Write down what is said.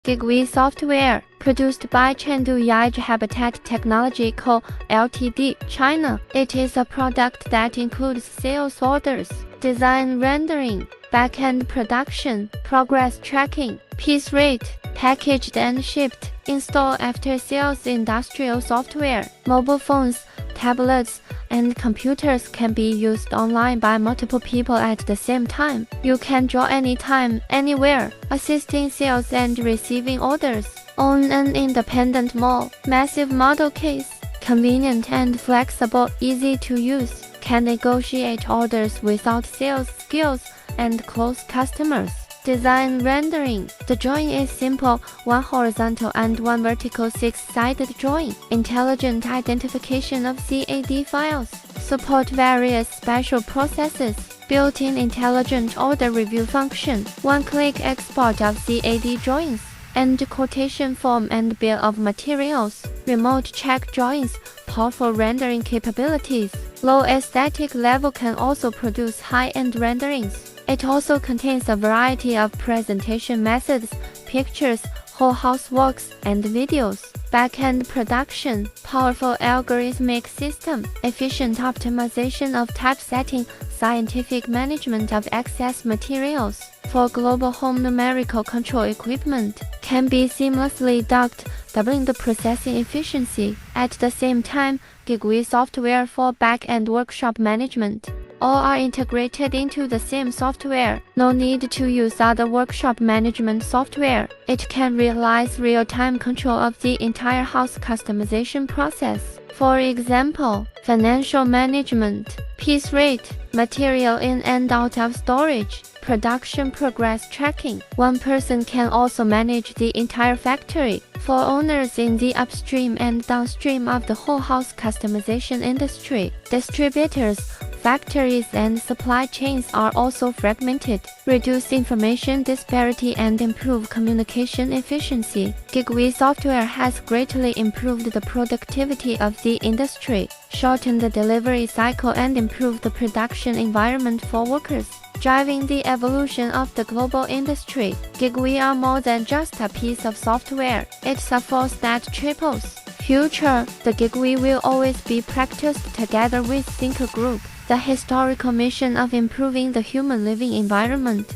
GigWe software, produced by Chengdu Yaiji Habitat Technology Co., Ltd., China. It is a product that includes sales orders, design rendering, back-end production, progress tracking, piece rate, packaged and shipped, install after-sales industrial software. Mobile phones, tablets, and computers can be used online by multiple people at the same time. You can draw anytime, anywhere, assisting sales and receiving orders. Own an independent mall. Massive model case. Convenient and flexible, easy to use. Can negotiate orders without sales skills and close customers. Design rendering. The drawing is simple, one horizontal and one vertical 6-sided drawing. Intelligent identification of CAD files. Support various special processes. Built-in intelligent order review function. One-click export of CAD drawings. And quotation form and bill of materials. Remote check drawings. Powerful rendering capabilities. Low aesthetic level can also produce high-end renderings. It also contains a variety of presentation methods, pictures, whole house works, and videos. Back-end production, powerful algorithmic system, efficient optimization of typesetting, scientific management of excess materials. For global home numerical control equipment, can be seamlessly docked, doubling the processing efficiency. At the same time, GigWe software for back-end workshop management. All are integrated into the same software. No need to use other workshop management software. It can realize real-time control of the entire house customization process. For example, financial management, piece rate, material in and out of storage, production progress tracking. One person can also manage the entire factory. For owners in the upstream and downstream of the whole house customization industry, distributors, factories and supply chains are also fragmented. Reduce information disparity and improve communication efficiency. GigWe software has greatly improved the productivity of the industry, shortened the delivery cycle and improved the production environment for workers, driving the evolution of the global industry. GigWe are more than just a piece of software. It's a force that triples. Future, the GigWe will always be practiced together with Thinker Group. The historical mission of improving the human living environment.